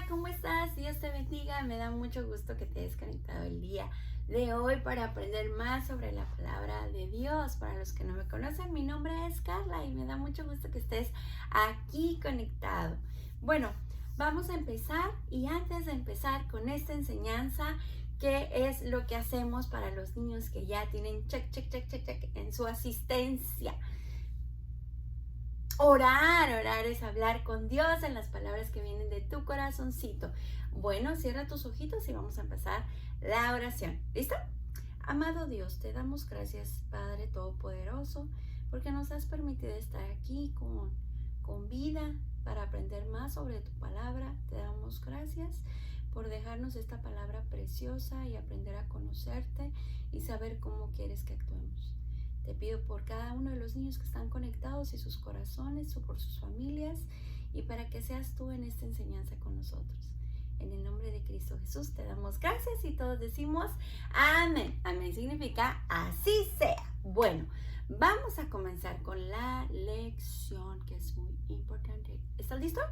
¿cómo estás? Dios te bendiga. Me da mucho gusto que te hayas conectado el día de hoy para aprender más sobre la palabra de Dios. Para los que no me conocen, mi nombre es Carla y me da mucho gusto que estés aquí conectado. Bueno, vamos a empezar y antes de empezar con esta enseñanza, ¿qué es lo que hacemos para los niños que ya tienen check en su asistencia? Orar es hablar con Dios en las palabras que vienen de tu corazoncito. Bueno, cierra tus ojitos y vamos a empezar la oración. ¿Listo? Amado Dios, te damos gracias, Padre Todopoderoso, porque nos has permitido estar aquí con vida para aprender más sobre tu palabra. Te damos gracias por dejarnos esta palabra preciosa y aprender a conocerte y saber cómo quieres que actuemos. Te pido por cada uno de los niños que están conectados y sus corazones o por sus familias y para que seas tú en esta enseñanza con nosotros. En el nombre de Cristo Jesús te damos gracias y todos decimos amén. Amén significa así sea. Bueno, vamos a comenzar con la lección que es muy importante. ¿Estás listo?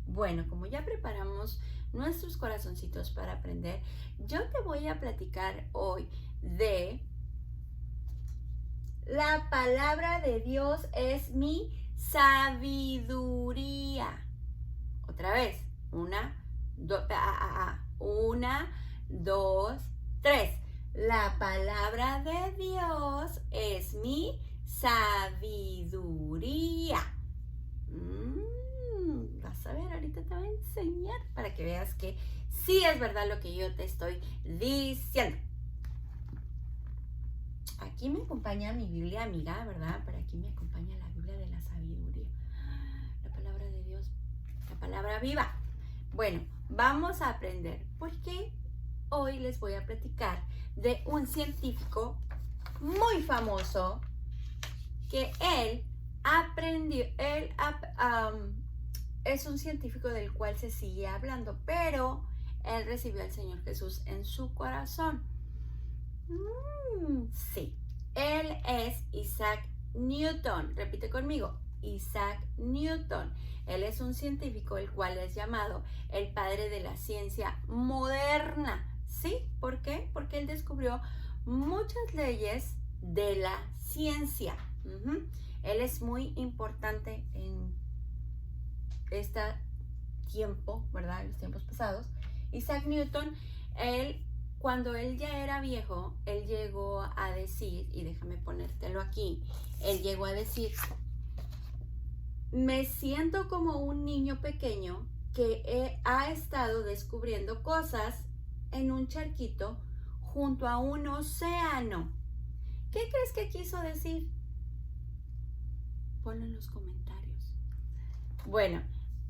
Bueno, como ya preparamos nuestros corazoncitos para aprender, yo te voy a platicar hoy de la palabra de Dios es mi sabiduría. Otra vez. Una, dos, tres. La palabra de Dios es mi sabiduría. Vas a ver, ahorita te voy a enseñar para que veas que sí es verdad lo que yo te estoy diciendo. Aquí me acompaña mi Biblia amiga, ¿verdad? Pero aquí me acompaña la Biblia de la sabiduría. La palabra de Dios, la palabra viva. Bueno, vamos a aprender porque hoy les voy a platicar de un científico muy famoso que él aprendió, es un científico del cual se sigue hablando, pero él recibió al Señor Jesús en su corazón. Sí, él es Isaac Newton. Repite conmigo, Isaac Newton. Él es un científico el cual es llamado el padre de la ciencia moderna. ¿Sí? ¿Por qué? Porque él descubrió muchas leyes de la ciencia. Él es muy importante en este tiempo, ¿verdad? En los tiempos pasados. Isaac Newton, cuando él ya era viejo, él llegó a decir, y déjame ponértelo aquí, él llegó a decir, me siento como un niño pequeño que ha estado descubriendo cosas en un charquito junto a un océano. ¿Qué crees que quiso decir? Ponlo en los comentarios. Bueno,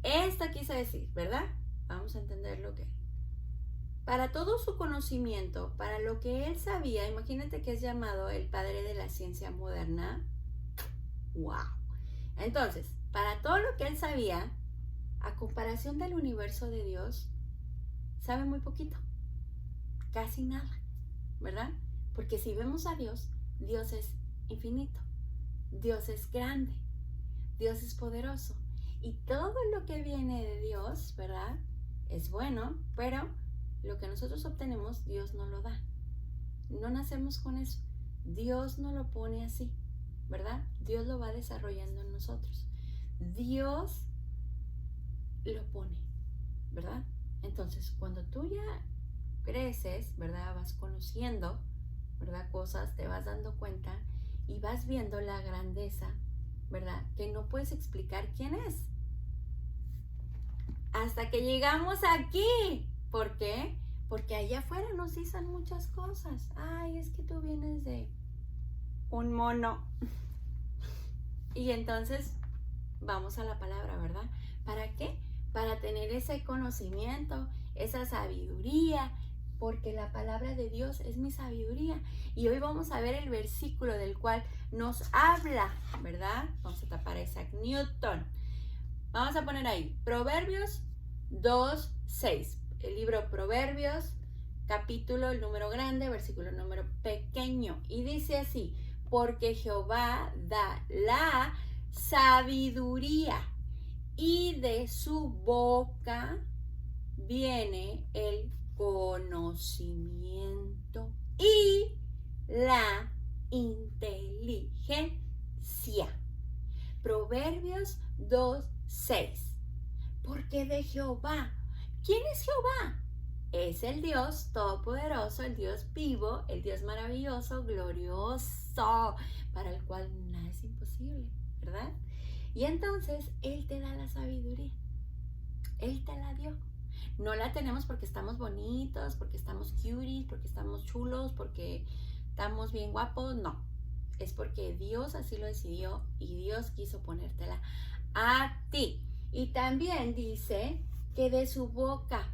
esto quiso decir, ¿verdad? Vamos a entender lo que para todo su conocimiento, para lo que él sabía, imagínate que es llamado el padre de la ciencia moderna. ¡Wow! Entonces, para todo lo que él sabía, a comparación del universo de Dios, sabe muy poquito. Casi nada, ¿verdad? Porque si vemos a Dios, Dios es infinito. Dios es grande. Dios es poderoso. Y todo lo que viene de Dios, ¿verdad? Es bueno, pero lo que nosotros obtenemos, Dios no lo da. No nacemos con eso. Dios no lo pone así, ¿verdad? Dios lo va desarrollando en nosotros. Dios lo pone, ¿verdad? Entonces, cuando tú ya creces, ¿verdad? Vas conociendo, ¿verdad? Cosas, te vas dando cuenta y vas viendo la grandeza, ¿verdad? Que no puedes explicar quién es. Hasta que llegamos aquí. ¿Por qué? Porque allá afuera nos dicen muchas cosas. Ay, es que tú vienes de un mono. Y entonces vamos a la palabra, ¿verdad? ¿Para qué? Para tener ese conocimiento, esa sabiduría, porque la palabra de Dios es mi sabiduría. Y hoy vamos a ver el versículo del cual nos habla, ¿verdad? Vamos a tapar a Isaac Newton. Vamos a poner ahí, Proverbios 2:6. El libro Proverbios, capítulo, el número grande, versículo, el número pequeño. Y dice así, porque Jehová da la sabiduría y de su boca viene el conocimiento y la inteligencia. Proverbios 2:6. Porque de Jehová. ¿Quién es Jehová? Es el Dios todopoderoso, el Dios vivo, el Dios maravilloso, glorioso, para el cual nada es imposible, ¿verdad? Y entonces Él te da la sabiduría. Él te la dio. No la tenemos porque estamos bonitos, porque estamos cuties, porque estamos chulos, porque estamos bien guapos. No. Es porque Dios así lo decidió y Dios quiso ponértela a ti. Y también dice que de su boca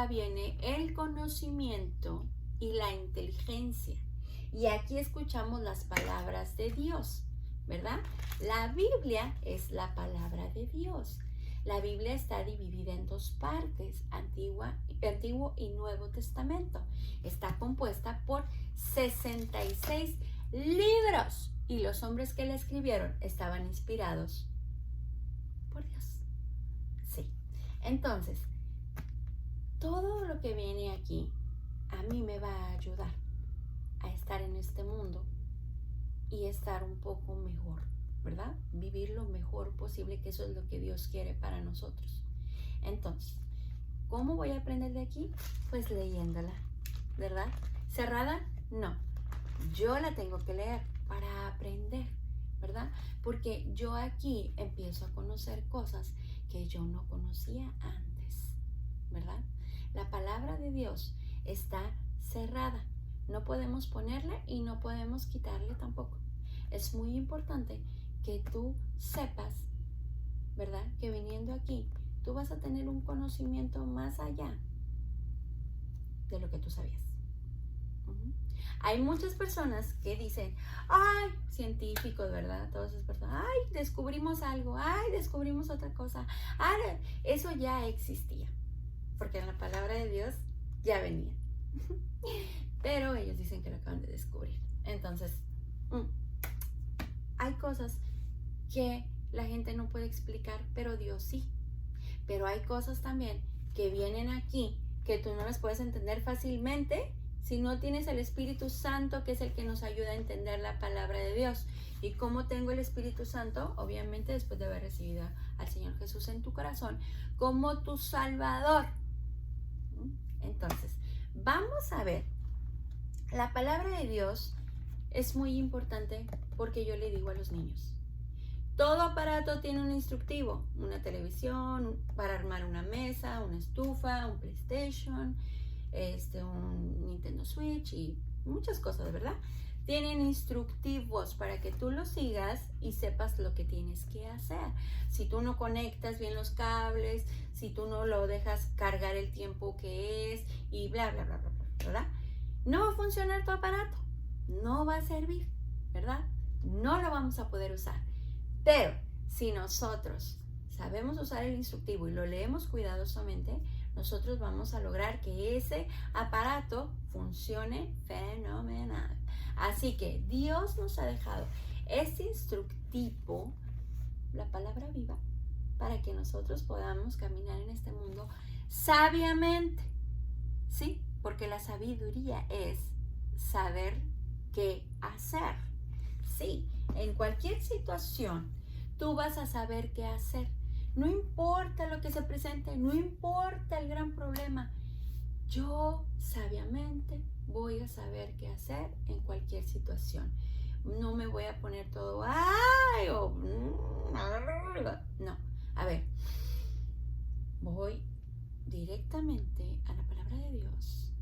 viene el conocimiento y la inteligencia. Y aquí escuchamos las palabras de Dios, ¿verdad? La Biblia es la palabra de Dios. La Biblia está dividida en dos partes, Antiguo y Nuevo Testamento. Está compuesta por 66 libros y los hombres que la escribieron estaban inspirados por Dios. Sí. Entonces, todo lo que viene aquí a mí me va a ayudar a estar en este mundo y estar un poco mejor, ¿verdad? Vivir lo mejor posible, que eso es lo que Dios quiere para nosotros. Entonces, ¿cómo voy a aprender de aquí? Pues leyéndola, ¿verdad? ¿Cerrada? No. Yo la tengo que leer para aprender, ¿verdad? Porque yo aquí empiezo a conocer cosas que yo no conocía antes, ¿verdad? La palabra de Dios está cerrada. No podemos ponerle y no podemos quitarle tampoco. Es muy importante que tú sepas, ¿verdad? Que viniendo aquí, tú vas a tener un conocimiento más allá de lo que tú sabías. Hay muchas personas que dicen, ay, científicos, ¿verdad? Todas esas personas, ay, descubrimos algo, ay, descubrimos otra cosa. Ay, eso ya existía, porque en la palabra de Dios ya venía. Pero ellos dicen que lo acaban de descubrir. Entonces, hay cosas que la gente no puede explicar, pero Dios sí. Pero hay cosas también que vienen aquí que tú no las puedes entender fácilmente si no tienes el Espíritu Santo, que es el que nos ayuda a entender la palabra de Dios. ¿Y cómo tengo el Espíritu Santo? Obviamente después de haber recibido al Señor Jesús en tu corazón como tu Salvador. Entonces, vamos a ver. La palabra de Dios es muy importante porque yo le digo a los niños, todo aparato tiene un instructivo, una televisión, para armar una mesa, una estufa, un PlayStation, un Nintendo Switch y muchas cosas, ¿verdad? Tienen instructivos para que tú los sigas y sepas lo que tienes que hacer. Si tú no conectas bien los cables, si tú no lo dejas cargar el tiempo que es y bla, bla, bla, bla, bla, ¿verdad? No va a funcionar tu aparato, no va a servir, ¿verdad? No lo vamos a poder usar. Pero si nosotros sabemos usar el instructivo y lo leemos cuidadosamente, nosotros vamos a lograr que ese aparato funcione fenomenal. Así que Dios nos ha dejado este instructivo, la palabra viva, para que nosotros podamos caminar en este mundo sabiamente. ¿Sí? Porque la sabiduría es saber qué hacer. Sí, en cualquier situación tú vas a saber qué hacer. No importa lo que se presente, no importa el gran problema. Yo sabiamente voy a saber qué hacer en cualquier situación. No me voy a poner todo, ¡ay! O, no, a ver, voy directamente a la palabra de Dios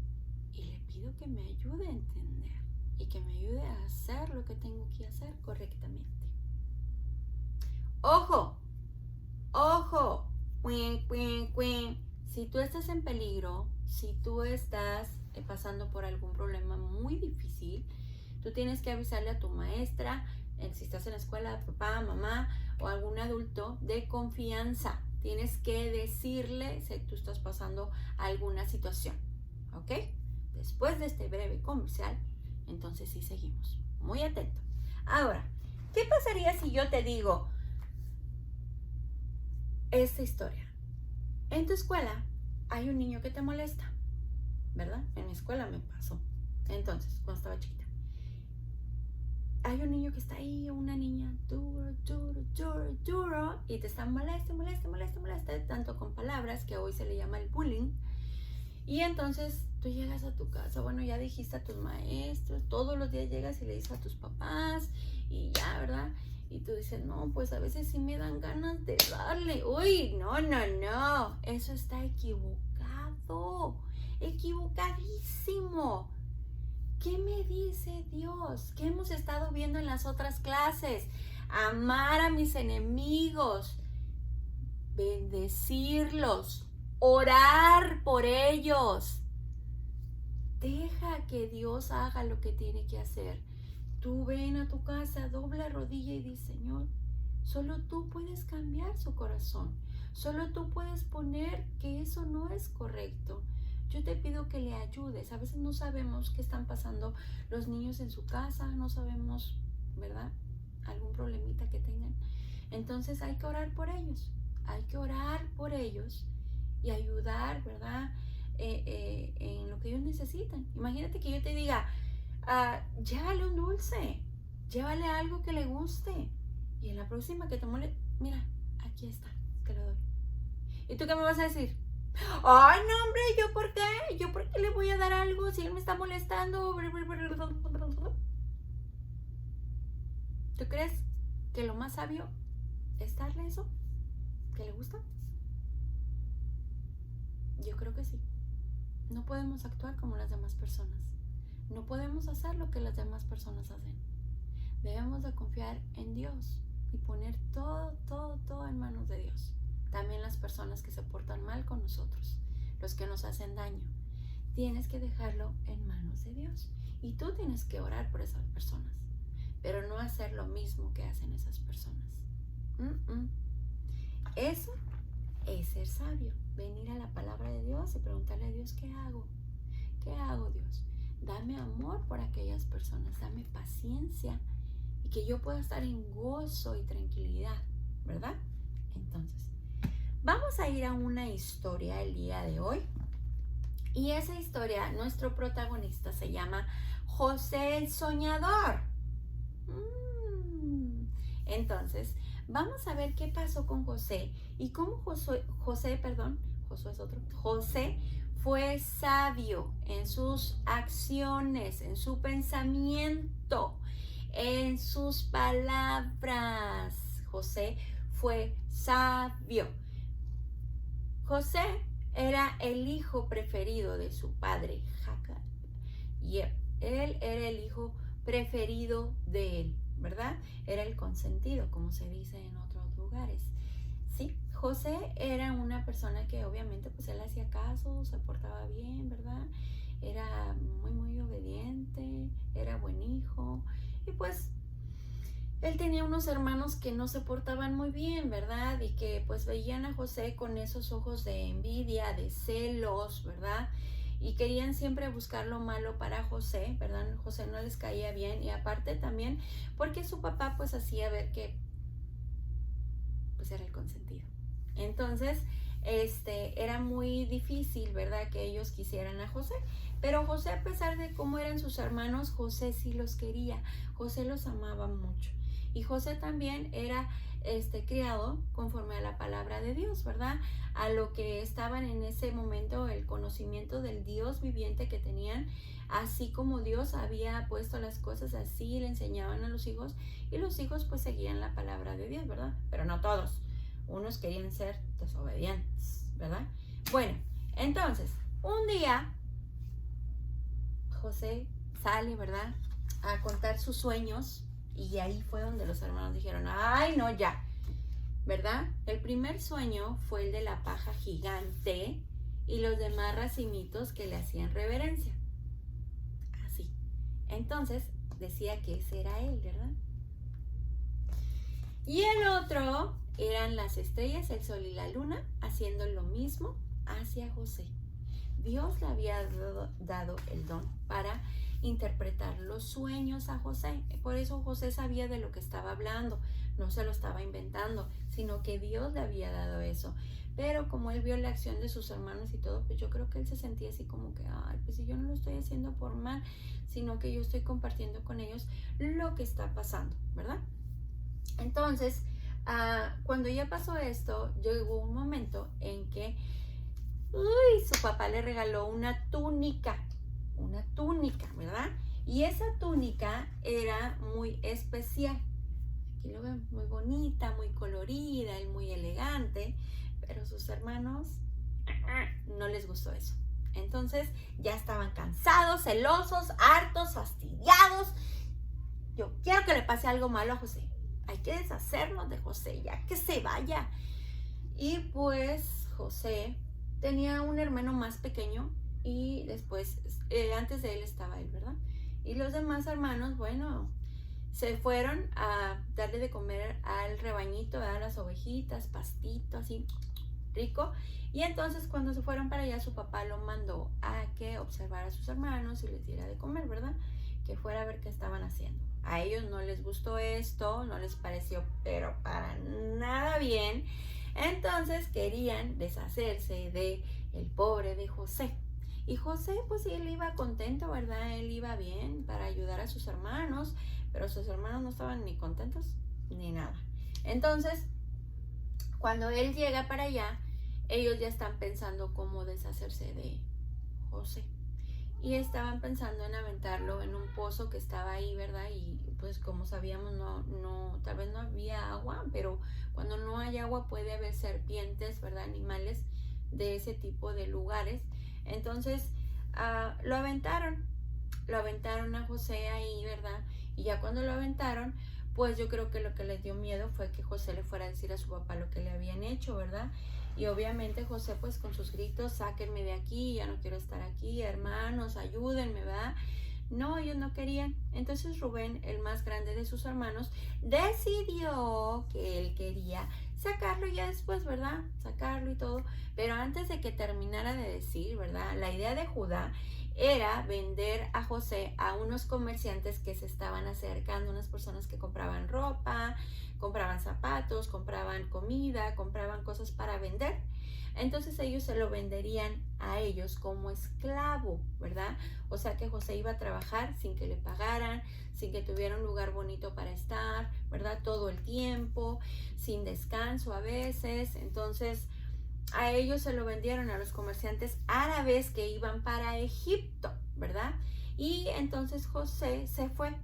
y le pido que me ayude a entender y que me ayude a hacer lo que tengo que hacer correctamente. ¡Ojo! ¡Ojo! Si tú estás en peligro, si tú estás pasando por algún problema muy difícil, tú tienes que avisarle a tu maestra, si estás en la escuela, papá, mamá o algún adulto de confianza. Tienes que decirle si tú estás pasando alguna situación, ¿ok? Después de este breve comercial, entonces sí seguimos. Muy atento. Ahora, ¿qué pasaría si yo te digo esta historia? En tu escuela hay un niño que te molesta, ¿verdad? En mi escuela me pasó. Entonces, cuando estaba chiquita. Hay un niño que está ahí, una niña, duro, y te está molesta, tanto con palabras, que hoy se le llama el bullying. Y entonces tú llegas a tu casa, bueno, ya dijiste a tus maestros, todos los días llegas y le dices a tus papás, y ya, ¿verdad? Y tú dices, no, pues a veces sí me dan ganas de darle. Uy, no, eso está equivocado, equivocadísimo. ¿Qué me dice Dios? ¿Qué hemos estado viendo en las otras clases? Amar a mis enemigos, bendecirlos, orar por ellos. Deja que Dios haga lo que tiene que hacer. Tú ven a tu casa, dobla rodilla y di, Señor, solo tú puedes cambiar su corazón. Solo tú puedes poner que eso no es correcto. Yo te pido que le ayudes. A veces no sabemos qué están pasando los niños en su casa, no sabemos, ¿verdad? Algún problemita que tengan. Entonces hay que orar por ellos. Hay que orar por ellos y ayudar, ¿verdad? En lo que ellos necesitan. Imagínate que yo te diga, llévale un dulce, llévale algo que le guste. Y en la próxima que te moleste, mira, aquí está, te lo doy. ¿Y tú qué me vas a decir? Ay, no, hombre, ¿yo por qué? ¿Yo por qué le voy a dar algo si él me está molestando? ¿Tú crees que lo más sabio es darle eso que le gusta? Yo creo que sí. No podemos actuar como las demás personas. No podemos hacer lo que las demás personas hacen. Debemos de confiar en Dios y poner todo en manos de Dios. También las personas que se portan mal con nosotros, los que nos hacen daño, tienes que dejarlo en manos de Dios. Y tú tienes que orar por esas personas, pero no hacer lo mismo que hacen esas personas. Eso es ser sabio, venir a la palabra de Dios y preguntarle a Dios, ¿qué hago? ¿Qué hago, Dios? Dame amor por aquellas personas, dame paciencia y que yo pueda estar en gozo y tranquilidad, ¿verdad? Entonces, vamos a ir a una historia el día de hoy. Y esa historia, nuestro protagonista se llama José el Soñador. Vamos a ver qué pasó con José y cómo José fue sabio en sus acciones, en su pensamiento, en sus palabras. José fue sabio. José era el hijo preferido de su padre, Jacob. Y él era el hijo preferido de él, ¿verdad? Era el consentido, como se dice en otros lugares. Sí, José era una persona que obviamente pues él hacía caso, se portaba bien, ¿verdad? Era muy obediente, era buen hijo y pues él tenía unos hermanos que no se portaban muy bien, ¿verdad? Y que pues veían a José con esos ojos de envidia, de celos, ¿verdad? Y querían siempre buscar lo malo para José, ¿verdad? José no les caía bien y aparte también porque su papá pues hacía ver que pues era el consentido. Entonces, era muy difícil, ¿verdad? Que ellos quisieran a José. Pero José, a pesar de cómo eran sus hermanos, José sí los quería. José los amaba mucho. Y José también era criado conforme a la palabra de Dios, ¿verdad? A lo que estaban en ese momento, el conocimiento del Dios viviente que tenían, así como Dios había puesto las cosas así, le enseñaban a los hijos y los hijos pues seguían la palabra de Dios, ¿verdad? Pero no todos. Unos querían ser desobedientes, ¿verdad? Bueno, entonces, un día José sale, ¿verdad? A contar sus sueños y ahí fue donde los hermanos dijeron, ay, no, ya, ¿verdad? El primer sueño fue el de la paja gigante y los demás racimitos que le hacían reverencia. Así. Entonces, decía que ese era él, ¿verdad? Y el otro eran las estrellas, el sol y la luna, haciendo lo mismo hacia José. Dios le había dado el don para interpretar los sueños a José. Por eso José sabía de lo que estaba hablando, no se lo estaba inventando. sino que Dios le había dado eso. Pero como él vio la acción de sus hermanos y todo, pues yo creo que él se sentía así como que, ay, pues si yo no lo estoy haciendo por mal, sino que yo estoy compartiendo con ellos lo que está pasando, ¿verdad? Entonces, cuando ya pasó esto, llegó un momento en que su papá le regaló una túnica, ¿verdad? Y esa túnica era muy especial. Aquí lo ven, muy bonita, muy colorida y muy elegante, pero sus hermanos no les gustó eso. Entonces ya estaban cansados, celosos, hartos, fastidiados. Yo quiero que le pase algo malo a José. Hay que deshacernos de José, ya que se vaya. Y pues José tenía un hermano más pequeño y después, antes de él estaba él, ¿verdad? Y los demás hermanos, bueno, se fueron a darle de comer al rebañito, a las ovejitas, pastito, así rico. Y entonces cuando se fueron para allá, su papá lo mandó a que observara a sus hermanos y les diera de comer, ¿verdad? Que fuera a ver qué estaban haciendo. A ellos no les gustó esto, no les pareció pero para nada bien. Entonces querían deshacerse de el pobre de José. Y José, pues sí, él iba contento, ¿verdad? Él iba bien para ayudar a sus hermanos, pero sus hermanos no estaban ni contentos ni nada. Entonces, cuando él llega para allá, ellos ya están pensando cómo deshacerse de José. Y estaban pensando en aventarlo en un pozo que estaba ahí, ¿verdad? Y pues como sabíamos, tal vez no había agua, pero cuando no hay agua puede haber serpientes, ¿verdad? Animales de ese tipo de lugares. Entonces lo aventaron a José ahí, ¿verdad? Y ya cuando lo aventaron, pues yo creo que lo que les dio miedo fue que José le fuera a decir a su papá lo que le habían hecho, ¿verdad? Y obviamente José pues con sus gritos, sáquenme de aquí, ya no quiero estar aquí, hermanos, ayúdenme, ¿verdad? No, ellos no querían. Entonces Rubén, el más grande de sus hermanos, decidió que él quería sacarlo ya después, ¿verdad? Sacarlo y todo. Pero antes de que terminara de decir, ¿verdad? La idea de Judá era vender a José a unos comerciantes que se estaban acercando, unas personas que compraban ropa, compraban zapatos, compraban comida, compraban cosas para vender. Entonces ellos se lo venderían a ellos como esclavo, ¿verdad? O sea que José iba a trabajar sin que le pagaran, sin que tuviera un lugar bonito para estar, ¿verdad? Todo el tiempo, sin descanso a veces. Entonces a ellos se lo vendieron a los comerciantes árabes que iban para Egipto, ¿verdad? Y entonces José se fue.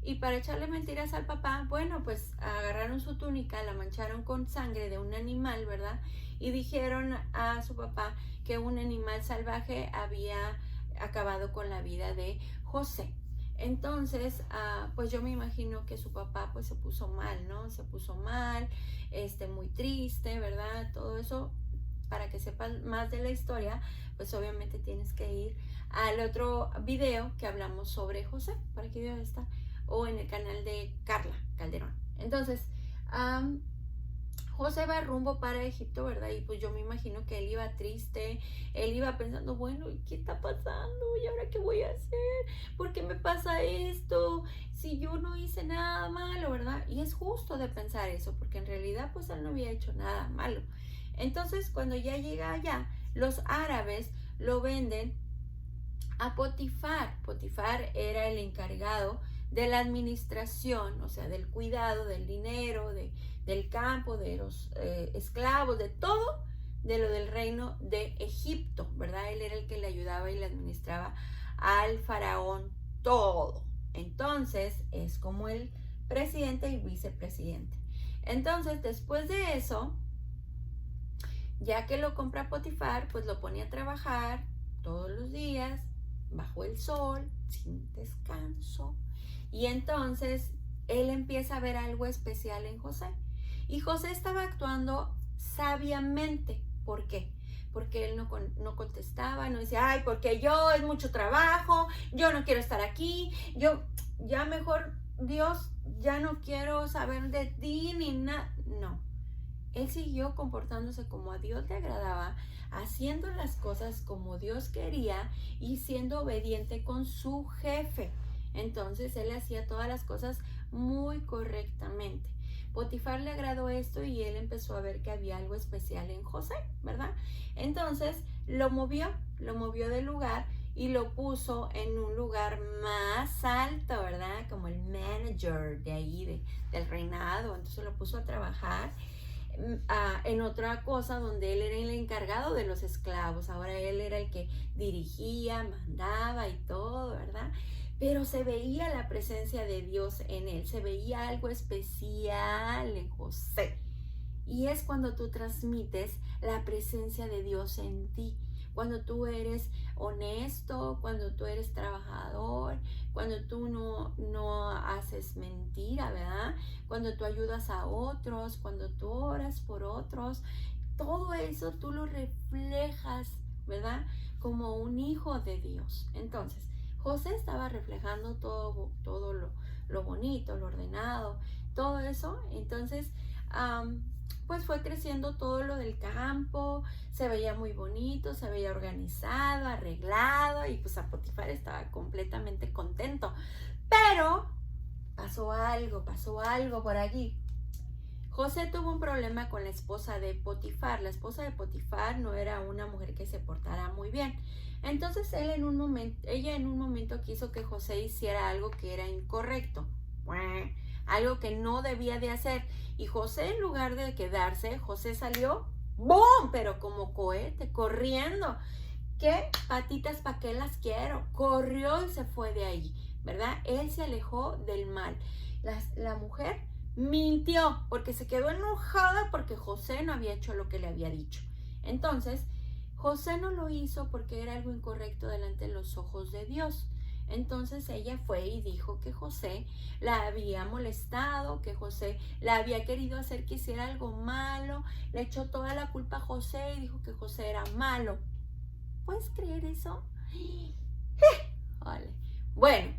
Y para echarle mentiras al papá, bueno, pues agarraron su túnica, la mancharon con sangre de un animal, ¿verdad? Y dijeron a su papá que un animal salvaje había acabado con la vida de José. Entonces, pues yo me imagino que su papá pues se puso mal, ¿no? Se puso mal, muy triste, ¿verdad? Todo eso, para que sepas más de la historia, pues obviamente tienes que ir al otro video que hablamos sobre José. ¿Para qué video está? O en el canal de Carla Calderón. Entonces, José va rumbo para Egipto, ¿verdad? Y pues yo me imagino que él iba triste, él iba pensando, bueno, ¿y qué está pasando? ¿Y ahora qué voy a hacer? ¿Por qué me pasa esto? Si yo no hice nada malo, ¿verdad? Y es justo de pensar eso, porque en realidad pues él no había hecho nada malo. Entonces, cuando ya llega allá, los árabes lo venden a Potifar. Potifar era el encargado de la administración, o sea, del cuidado del dinero, del campo, de los esclavos, de todo, de lo del reino de Egipto, ¿verdad? Él era el que le ayudaba y le administraba al faraón todo. Entonces, es como el presidente y vicepresidente. Entonces, después de eso, ya que lo compra Potifar, pues lo pone a trabajar todos los días, bajo el sol, sin descanso. Y entonces él empieza a ver algo especial en José. Y José estaba actuando sabiamente. ¿Por qué? Porque él no contestaba, no decía, ay, porque yo es mucho trabajo, yo no quiero estar aquí, yo ya mejor, Dios, ya no quiero saber de ti ni nada. No. Él siguió comportándose como a Dios le agradaba, haciendo las cosas como Dios quería y siendo obediente con su jefe. Entonces él hacía todas las cosas muy correctamente. Potifar le agradó esto y él empezó a ver que había algo especial en José, ¿verdad? Entonces lo movió del lugar y lo puso en un lugar más alto, ¿verdad? Como el manager de ahí, del reinado. Entonces lo puso a trabajar en otra cosa donde él era el encargado de los esclavos. Ahora él era el que dirigía, mandaba y todo, ¿verdad? Pero se veía la presencia de Dios en él, se veía algo especial en José. Y es cuando tú transmites la presencia de Dios en ti, cuando tú eres honesto, cuando tú eres trabajador, cuando tú no haces mentira, ¿verdad? Cuando tú ayudas a otros, cuando tú oras por otros, todo eso tú lo reflejas, ¿verdad? Como un hijo de Dios. Entonces, José estaba reflejando todo lo bonito, lo ordenado, todo eso. Entonces, pues fue creciendo todo lo del campo, se veía muy bonito, se veía organizado, arreglado, y pues a Potifar estaba completamente contento. Pero pasó algo por allí. José tuvo un problema con la esposa de Potifar. La esposa de Potifar no era una mujer que se portara muy bien. Entonces ella en un momento quiso que José hiciera algo que era incorrecto, algo que no debía de hacer. Y José, en lugar de quedarse, José salió, ¡boom!, pero como cohete, corriendo. ¿Qué patitas pa' qué las quiero? Corrió y se fue de ahí, ¿verdad? Él se alejó del mal. La mujer mintió porque se quedó enojada porque José no había hecho lo que le había dicho. Entonces, José no lo hizo porque era algo incorrecto delante de los ojos de Dios. Entonces ella fue y dijo que José la había molestado, que José la había querido hacer que hiciera algo malo, le echó toda la culpa a José y dijo que José era malo. ¿Puedes creer eso? Vale. Bueno,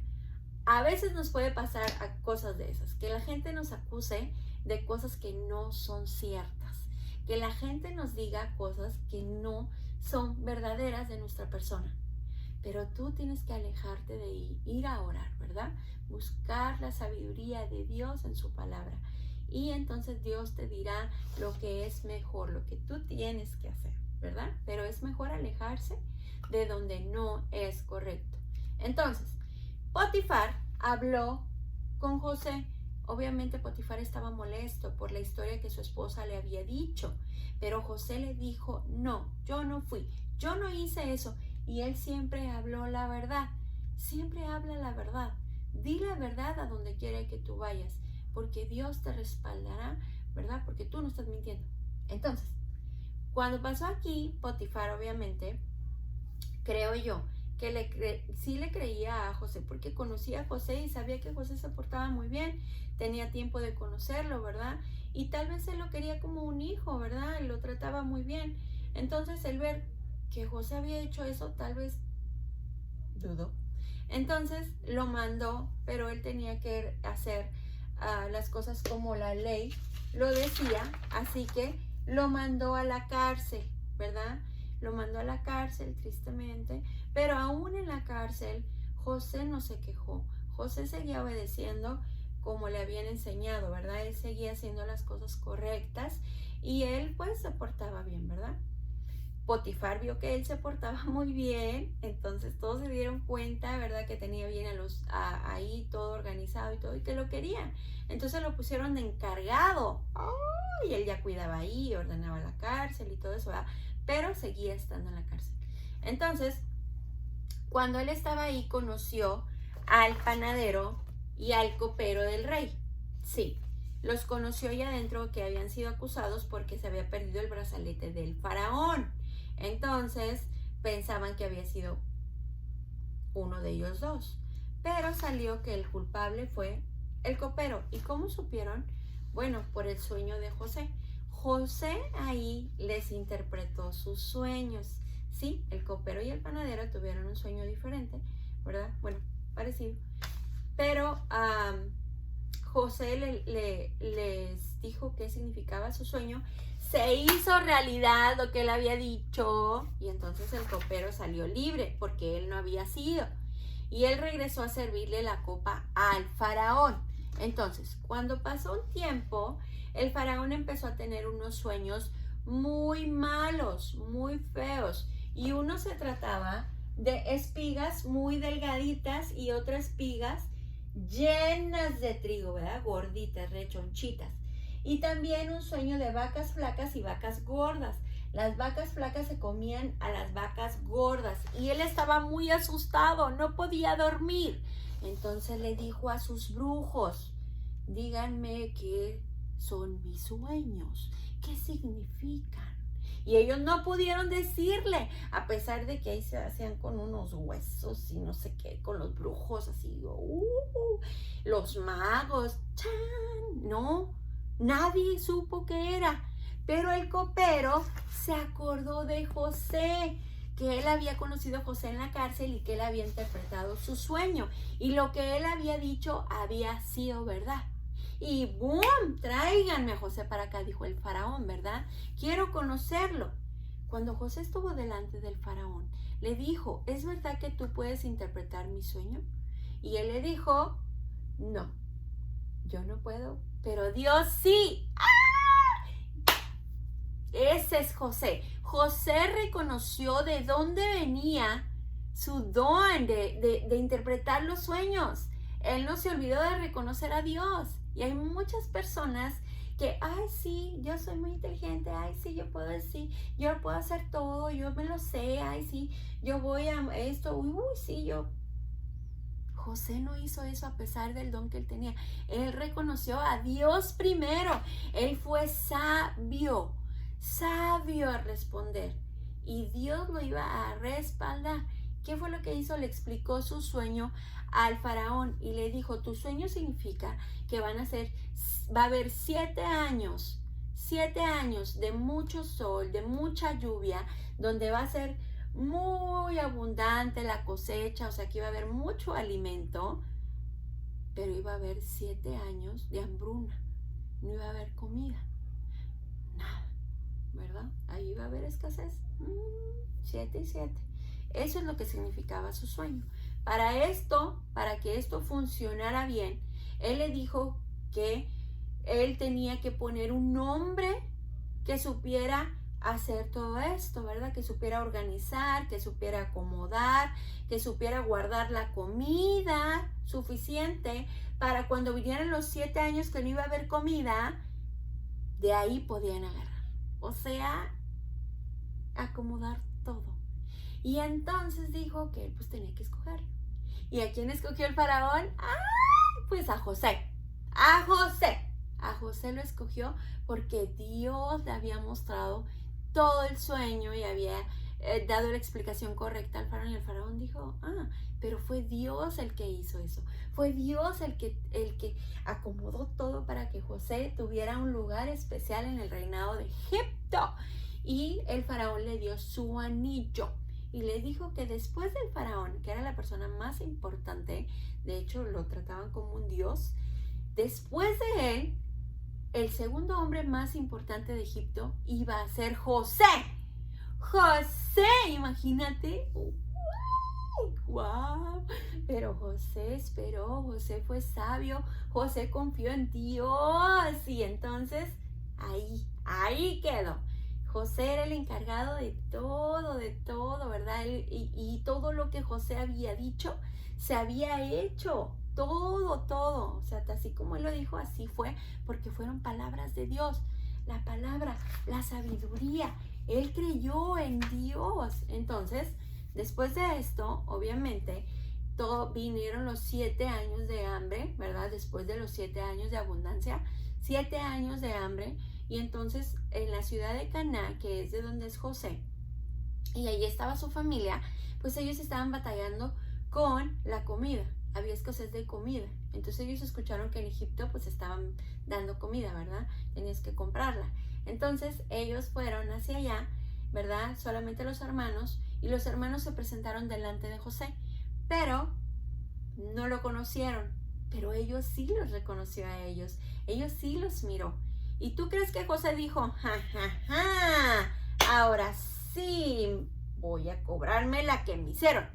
a veces nos puede pasar a cosas de esas, que la gente nos acuse de cosas que no son ciertas, que la gente nos diga cosas que no son verdaderas de nuestra persona. Pero tú tienes que alejarte de ir a orar, ¿verdad? Buscar la sabiduría de Dios en su palabra. Y entonces Dios te dirá lo que es mejor, lo que tú tienes que hacer, ¿verdad? Pero es mejor alejarse de donde no es correcto. Entonces, Potifar habló con José. Obviamente Potifar estaba molesto por la historia que su esposa le había dicho. Pero José le dijo, no, yo no fui, yo no hice eso. Y él siempre habló la verdad, siempre habla la verdad. Di la verdad a donde quiera que tú vayas, porque Dios te respaldará, ¿verdad? Porque tú no estás mintiendo. Entonces, cuando pasó aquí, Potifar obviamente, creo yo, que sí le creía a José, porque conocía a José y sabía que José se portaba muy bien, tenía tiempo de conocerlo, ¿verdad? Y tal vez él lo quería como un hijo, ¿verdad? Lo trataba muy bien. Entonces, el ver que José había hecho eso, tal vez dudó. Entonces lo mandó, pero él tenía que hacer las cosas como la ley lo decía, así que lo mandó a la cárcel, ¿verdad? Lo mandó a la cárcel, tristemente, pero aún en la cárcel José no se quejó. José seguía obedeciendo como le habían enseñado, ¿verdad? Él seguía haciendo las cosas correctas y él pues se portaba bien, ¿verdad? Potifar vio que él se portaba muy bien, entonces todos se dieron cuenta, ¿verdad? Que tenía bien ahí todo organizado y todo, y que lo querían. Entonces lo pusieron de encargado. Y él ya cuidaba ahí, ordenaba la cárcel y todo eso, ¿verdad? Pero seguía estando en la cárcel. Entonces, cuando él estaba ahí, conoció al panadero y al copero del rey. Sí, los conoció allá adentro, que habían sido acusados porque se había perdido el brazalete del faraón. Entonces pensaban que había sido uno de ellos dos, pero salió que el culpable fue el copero. ¿Y cómo supieron? Bueno, por el sueño de José. José ahí les interpretó sus sueños. Sí, el copero y el panadero tuvieron un sueño diferente, ¿verdad? Bueno, parecido. Pero José les dijo qué significaba su sueño. Se hizo realidad lo que él había dicho y entonces el copero salió libre porque él no había sido. Y él regresó a servirle la copa al faraón. Entonces, cuando pasó un tiempo, el faraón empezó a tener unos sueños muy malos, muy feos. Y uno se trataba de espigas muy delgaditas y otras espigas llenas de trigo, ¿verdad? Gorditas, rechonchitas. Y también un sueño de vacas flacas y vacas gordas. Las vacas flacas se comían a las vacas gordas y él estaba muy asustado, no podía dormir. Entonces le dijo a sus brujos, díganme qué son mis sueños, qué significan. Y ellos no pudieron decirle, a pesar de que ahí se hacían con unos huesos y no sé qué, con los brujos así, los magos, ¡chan! No, nadie supo qué era. Pero el copero se acordó de José, que él había conocido a José en la cárcel y que él había interpretado su sueño. Y lo que él había dicho había sido verdad. Y ¡boom! Tráiganme a José para acá, dijo el faraón, ¿verdad? Quiero conocerlo. Cuando José estuvo delante del faraón, le dijo, ¿es verdad que tú puedes interpretar mi sueño? Y él le dijo, no, yo no puedo, pero Dios sí. Ese es José. José reconoció de dónde venía su don de interpretar los sueños. Él no se olvidó de reconocer a Dios. Y hay muchas personas que, ay, sí, yo soy muy inteligente, ay, sí, yo puedo decir, yo puedo hacer todo, yo me lo sé, ay, sí, yo voy a esto, sí, yo. José no hizo eso a pesar del don que él tenía. Él reconoció a Dios primero. Él fue sabio a responder. Y Dios lo iba a respaldar. ¿Qué fue lo que hizo? Le explicó su sueño al faraón y le dijo, tu sueño significa que va a haber 7 años de mucho sol, de mucha lluvia, donde va a ser muy abundante la cosecha, o sea que iba a haber mucho alimento, pero iba a haber 7 años de hambruna, no iba a haber comida, nada, ¿verdad? Ahí iba a haber escasez, 7 y 7. Eso es lo que significaba su sueño. Para que esto funcionara bien, él le dijo que él tenía que poner un nombre que supiera hacer todo esto, ¿verdad? Que supiera organizar, que supiera acomodar, que supiera guardar la comida suficiente para cuando vinieran los 7 años que no iba a haber comida, de ahí podían agarrar. O sea, acomodar todo. Y entonces dijo que él pues tenía que escoger. ¿Y a quién escogió el faraón? ¡Ay! Pues a José. A José lo escogió porque Dios le había mostrado todo el sueño y había dado la explicación correcta al faraón. Y el faraón dijo, pero fue Dios el que hizo eso. Fue Dios el que acomodó todo para que José tuviera un lugar especial en el reinado de Egipto. Y el faraón le dio su anillo. Y le dijo que después del faraón, que era la persona más importante, de hecho lo trataban como un dios, después de él, el segundo hombre más importante de Egipto iba a ser José. José, imagínate. ¡Wow! Pero José esperó, José fue sabio, José confió en Dios. Y entonces ahí quedó. José era el encargado de todo, ¿verdad? Y todo lo que José había dicho se había hecho. Todo. O sea, así como él lo dijo, así fue, porque fueron palabras de Dios. La palabra, la sabiduría. Él creyó en Dios. Entonces, después de esto, obviamente, vinieron los 7 años de hambre, ¿verdad? Después de los 7 años de abundancia, 7 años de hambre. Y entonces en la ciudad de Caná, que es de donde es José, y allí estaba su familia, pues ellos estaban batallando con la comida. Había escasez de comida. Entonces ellos escucharon que en Egipto pues estaban dando comida, ¿verdad? Tenías que comprarla. Entonces ellos fueron hacia allá, ¿verdad? Solamente los hermanos, y los hermanos se presentaron delante de José, pero no lo conocieron. Pero ellos sí los reconoció a ellos. Ellos sí los miró. ¿Y tú crees que José dijo, ahora sí voy a cobrarme la que me hicieron?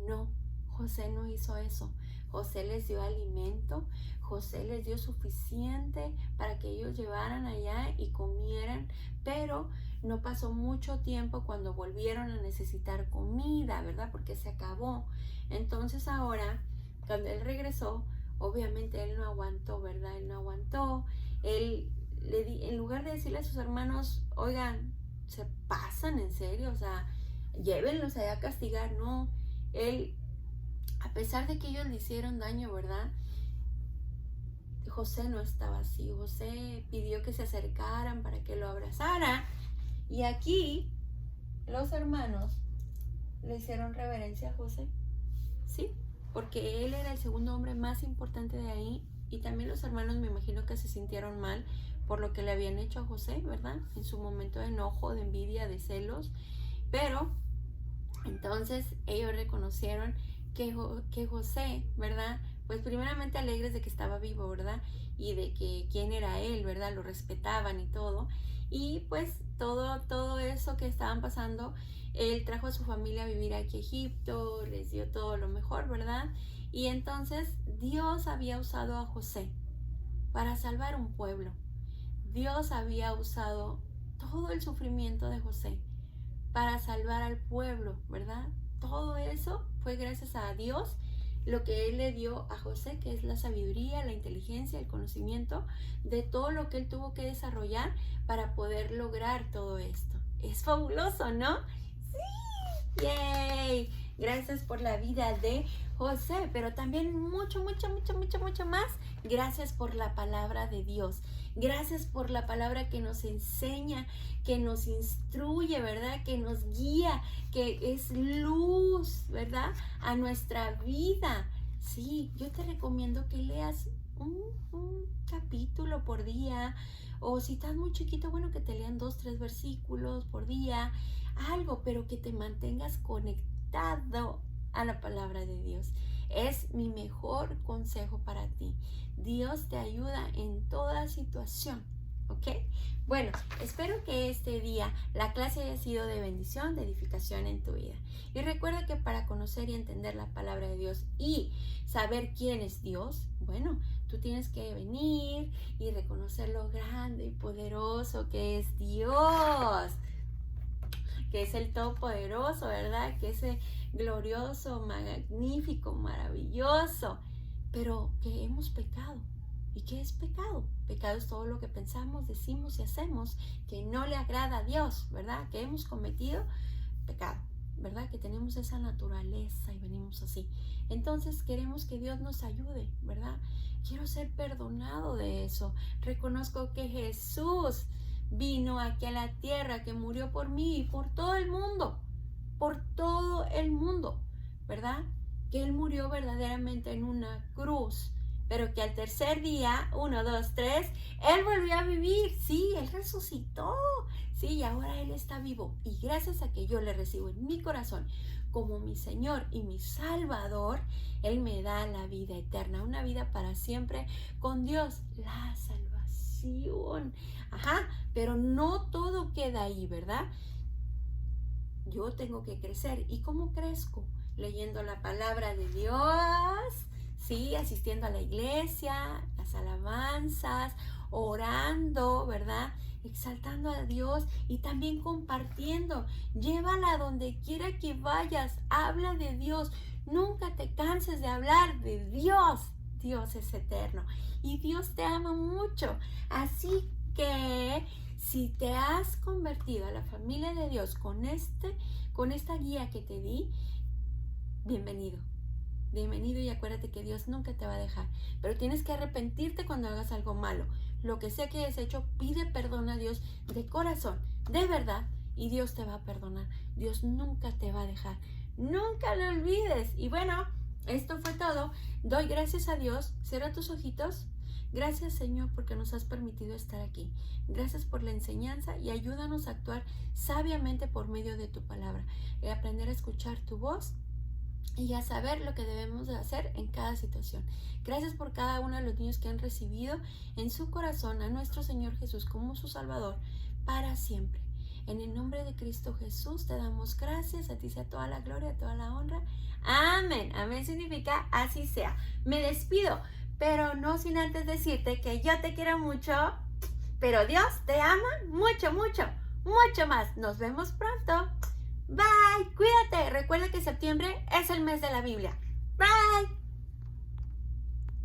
No, José no hizo eso. José les dio alimento, José les dio suficiente para que ellos llevaran allá y comieran, pero no pasó mucho tiempo cuando volvieron a necesitar comida, ¿verdad? Porque se acabó. Entonces ahora, cuando él regresó, obviamente él no aguantó, ¿verdad? Él no aguantó. Él en lugar de decirle a sus hermanos, oigan, se pasan en serio, o sea, llévenlos allá a castigar, no. Él, a pesar de que ellos le hicieron daño, ¿verdad? José no estaba así. José pidió que se acercaran para que lo abrazara. Y aquí los hermanos le hicieron reverencia a José, ¿sí? Porque él era el segundo hombre más importante de ahí. Y también los hermanos me imagino que se sintieron mal por lo que le habían hecho a José, ¿verdad? En su momento de enojo, de envidia, de celos. Pero entonces ellos reconocieron que José, ¿verdad? Pues primeramente alegres de que estaba vivo, ¿verdad? Y de que quién era él, ¿verdad? Lo respetaban y todo. Y pues todo eso que estaban pasando, él trajo a su familia a vivir aquí a Egipto, les dio todo lo mejor, ¿verdad? Y entonces Dios había usado a José para salvar un pueblo. Dios había usado todo el sufrimiento de José para salvar al pueblo, ¿verdad? Todo eso fue gracias a Dios, lo que Él le dio a José, que es la sabiduría, la inteligencia, el conocimiento de todo lo que Él tuvo que desarrollar para poder lograr todo esto. Es fabuloso, ¿no? ¡Sí! ¡Yay! Gracias por la vida de José, pero también mucho más. Gracias por la palabra de Dios. Gracias por la palabra que nos enseña, que nos instruye, ¿verdad? Que nos guía, que es luz, ¿verdad? A nuestra vida. Sí, yo te recomiendo que leas un capítulo por día, o si estás muy chiquito, bueno, que te lean 2, 3 versículos por día, algo, pero que te mantengas conectado a la palabra de Dios. Es mi mejor consejo para ti. Dios te ayuda en toda situación, ¿ok? Bueno, espero que este día la clase haya sido de bendición, de edificación en tu vida. Y recuerda que para conocer y entender la palabra de Dios y saber quién es Dios, bueno, tú tienes que venir y reconocer lo grande y poderoso que es Dios, que es el Todopoderoso, ¿verdad? Que es el glorioso, magnífico, maravilloso, pero que hemos pecado. ¿Y qué es pecado? Pecado es todo lo que pensamos, decimos y hacemos que no le agrada a Dios, ¿verdad? Que hemos cometido pecado, ¿verdad? Que tenemos esa naturaleza y venimos así. Entonces queremos que Dios nos ayude, ¿verdad? Quiero ser perdonado de eso. Reconozco que Jesús vino aquí a la tierra, que murió por mí y por todo el mundo, ¿verdad? Que Él murió verdaderamente en una cruz, pero que al tercer día, 1, 2, 3, Él volvió a vivir, sí, Él resucitó, sí, y ahora Él está vivo. Y gracias a que yo le recibo en mi corazón como mi Señor y mi Salvador, Él me da la vida eterna, una vida para siempre con Dios, la salvación. Ajá, pero no todo queda ahí, ¿verdad? Yo tengo que crecer. ¿Y cómo crezco? Leyendo la palabra de Dios, sí, asistiendo a la iglesia, las alabanzas, orando, ¿verdad? Exaltando a Dios y también compartiendo. Llévala donde quiera que vayas, habla de Dios. Nunca te canses de hablar de Dios. Dios es eterno y Dios te ama mucho. Así que si te has convertido a la familia de Dios con esta guía que te di, bienvenido. Bienvenido, y acuérdate que Dios nunca te va a dejar. Pero tienes que arrepentirte cuando hagas algo malo. Lo que sea que hayas hecho, pide perdón a Dios de corazón, de verdad, y Dios te va a perdonar. Dios nunca te va a dejar. Nunca lo olvides. Y bueno, esto fue todo. Doy gracias a Dios. Cierra tus ojitos. Gracias, Señor, porque nos has permitido estar aquí. Gracias por la enseñanza y ayúdanos a actuar sabiamente por medio de tu palabra y aprender a escuchar tu voz y a saber lo que debemos de hacer en cada situación. Gracias por cada uno de los niños que han recibido en su corazón a nuestro Señor Jesús como su Salvador para siempre. En el nombre de Cristo Jesús te damos gracias, a ti sea toda la gloria, toda la honra. Amén. Amén significa así sea. Me despido, pero no sin antes decirte que yo te quiero mucho, pero Dios te ama mucho, mucho, mucho más. Nos vemos pronto. Bye. Cuídate. Recuerda que septiembre es el mes de la Biblia. Bye.